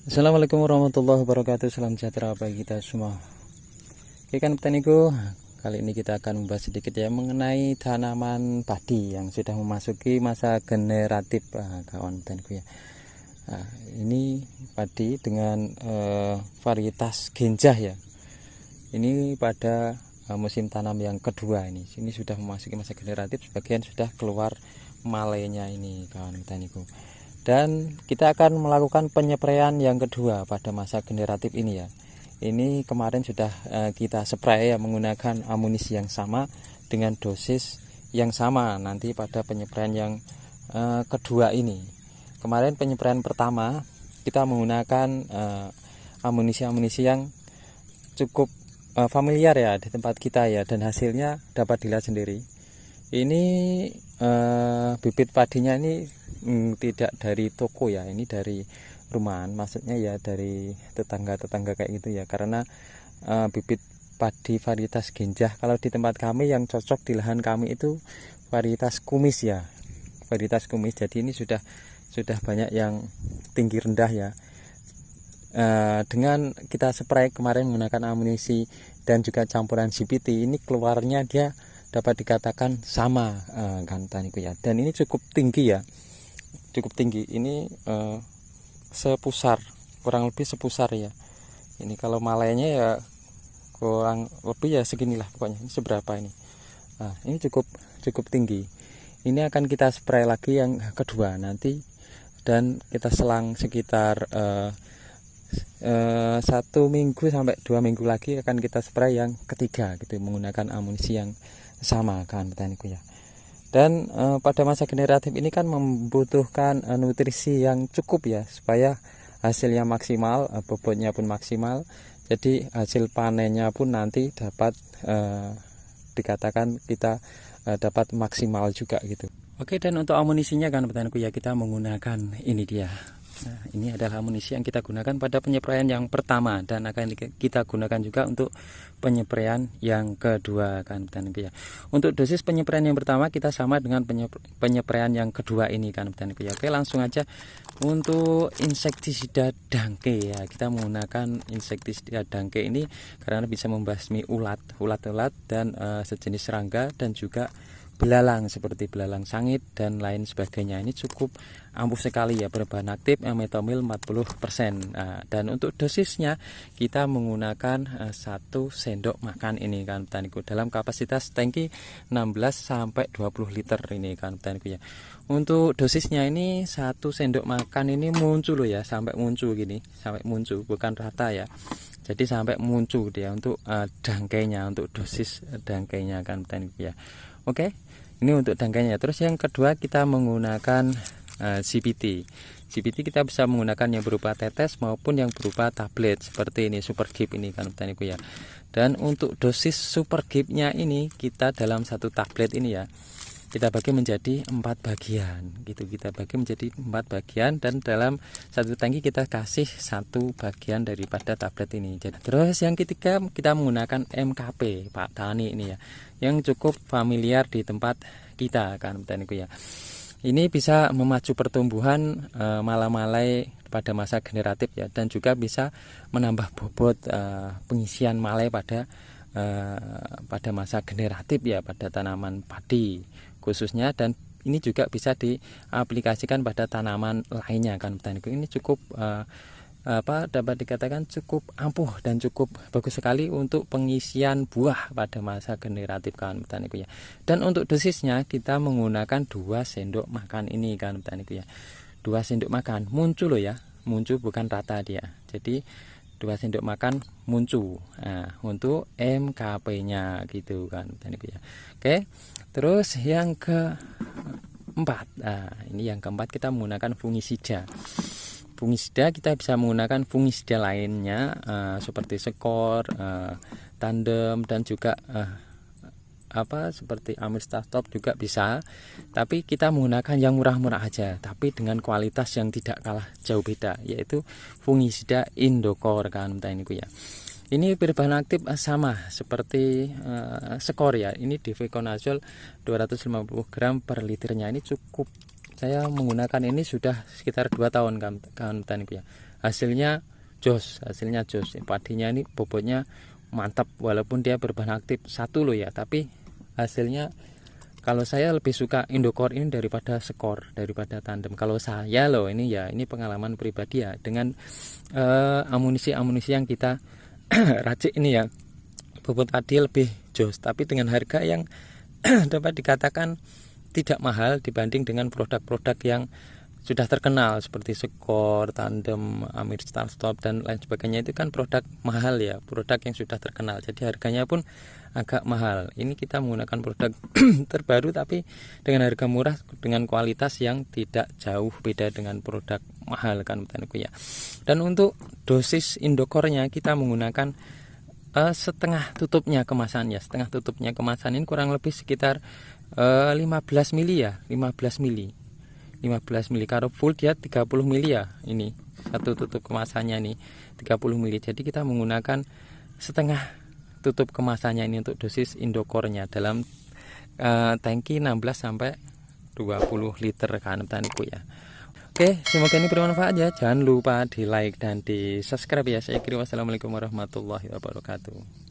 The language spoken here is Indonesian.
Assalamualaikum warahmatullahi wabarakatuh. Salam sejahtera bagi kita semua. Oke kan petaniku, kali ini kita akan membahas sedikit ya mengenai tanaman padi yang sudah memasuki masa generatif, kawan petaniku ya. Nah, ini padi dengan varietas genjah ya. Ini pada musim tanam yang kedua ini. Ini sudah memasuki masa generatif, sebagian sudah keluar malainya ini, kawan petaniku. Dan kita akan melakukan penyepraian yang kedua pada masa generatif ini ya. Ini kemarin sudah kita spray ya menggunakan amunisi yang sama dengan dosis yang sama nanti pada penyepraian yang kedua ini. Kemarin penyepraian pertama kita menggunakan amunisi-amunisi yang cukup familiar ya di tempat kita ya, dan hasilnya dapat dilihat sendiri. Ini bibit padinya ini tidak dari toko ya, ini dari rumahan, maksudnya ya dari tetangga-tetangga kayak gitu ya, karena bibit padi varietas genjah kalau di tempat kami yang cocok di lahan kami itu varietas kumis ya, varietas kumis. Jadi ini sudah banyak yang tinggi rendah ya. Dengan kita spray kemarin menggunakan amunisi dan juga campuran CPT, ini keluarnya dia dapat dikatakan sama, kan taniku ya, dan ini cukup tinggi ya, cukup tinggi. Ini sepusar, kurang lebih sepusar ya. Ini kalau malainya ya kurang lebih ya seginilah pokoknya. Ini seberapa ini? Nah, ini cukup tinggi. Ini akan kita spray lagi yang kedua nanti, dan kita selang sekitar 1 minggu sampai 2 minggu lagi akan kita spray yang ketiga gitu, menggunakan amunisi yang sama, kan petaniku ya. Dan pada masa generatif ini kan membutuhkan nutrisi yang cukup ya, supaya hasilnya maksimal, bobotnya pun maksimal. Jadi hasil panennya pun nanti dapat dikatakan kita dapat maksimal juga gitu. Oke, dan untuk amunisinya kan petaniku ya, kita menggunakan ini dia. Nah, ini adalah amunisi yang kita gunakan pada penyepraian yang pertama dan akan kita gunakan juga untuk penyepraian yang kedua, kan petaniku ya. Untuk dosis penyepraian yang pertama kita sama dengan penyepraian yang kedua ini, kan petaniku ya. Oke, langsung aja untuk insektisida dangke ya. Kita menggunakan insektisida dangke ini karena bisa membasmi ulat-ulat dan sejenis serangga dan juga belalang seperti belalang sangit dan lain sebagainya. Ini cukup ampuh sekali ya, berbahan aktif metomil 40%. Dan untuk dosisnya kita menggunakan 1 sendok makan ini, kan petaniku, dalam kapasitas tangki 16 sampai 20 liter ini, kan petaniku ya. Untuk dosisnya ini 1 sendok makan ini muncul loh ya, sampai muncul gini, sampai muncul, bukan rata ya. Jadi sampai muncul dia untuk dangkainya, untuk dosis dangkainya, kan petaniku ya. Oke, ini untuk dangkainya. Terus yang kedua kita menggunakan CPT. CPT kita bisa menggunakan yang berupa tetes maupun yang berupa tablet seperti ini, Super Gift ini, kan petaniku ya. Dan untuk dosis Super Gift-nya ini kita dalam 1 tablet ini ya, kita bagi menjadi 4 bagian gitu, kita bagi menjadi 4 bagian, dan dalam 1 tangki kita kasih 1 bagian daripada tablet ini. Terus yang ketiga kita menggunakan MKP Pak Tani ini ya, yang cukup familiar di tempat kita, kan petaniku ya. Ini bisa memacu pertumbuhan malai pada masa generatif ya, dan juga bisa menambah bobot pengisian malai pada masa generatif ya, pada tanaman padi khususnya, dan ini juga bisa diaplikasikan pada tanaman lainnya, kan petaniku. Ini cukup dapat dikatakan cukup ampuh dan cukup bagus sekali untuk pengisian buah pada masa generatif, kan petaniku ya. Dan untuk dosisnya kita menggunakan 2 sendok makan ini, kan petaniku ya. 2 sendok makan muncul loh ya, muncul bukan rata dia. Jadi 2 sendok makan muncul. Nah, untuk MKP-nya gitu, kan petaniku ya. Oke. Terus yang keempat. Nah, ini yang keempat kita menggunakan fungisida. Fungisida kita bisa menggunakan fungisida lainnya seperti skor, tandem, dan juga seperti Amistastop juga bisa. Tapi kita menggunakan yang murah-murah aja, tapi dengan kualitas yang tidak kalah jauh beda, yaitu fungisida Indocor, kan petaniku ya. Ini berbahan aktif sama seperti skor ya. Ini difeconazole 250 gram per liternya. Ini cukup Saya menggunakan ini sudah sekitar 2 tahun kawan petaniku ya. Hasilnya jos. Padinya ini bobotnya mantap, walaupun dia berbahan aktif 1 loh ya, tapi hasilnya kalau saya lebih suka Indocor ini daripada Skor, daripada Tandem. Kalau saya loh ini ya, ini pengalaman pribadi ya, dengan amunisi yang kita racik ini ya, bobot padi lebih jos, tapi dengan harga yang dapat dikatakan tidak mahal dibanding dengan produk-produk yang sudah terkenal seperti Skor, Tandem, Amir Start dan lain sebagainya. Itu kan produk mahal ya, produk yang sudah terkenal, jadi harganya pun agak mahal. Ini kita menggunakan produk terbaru tapi dengan harga murah, dengan kualitas yang tidak jauh beda dengan produk mahal kan petaniku ya. Dan untuk dosis Indocornya kita menggunakan setengah tutupnya kemasan ya. Setengah tutupnya kemasan ini kurang lebih sekitar 15 mili ya, 15 mili. Kalau full dia 30 mili ya. Ini satu tutup kemasannya nih 30 mili. Jadi kita menggunakan setengah tutup kemasannya ini untuk dosis Indocornya dalam tangki 16 sampai 20 liter kan petaniku ya. Oke, semoga ini bermanfaat ya. Jangan lupa di like dan di subscribe ya. Saya kira wassalamualaikum warahmatullahi wabarakatuh.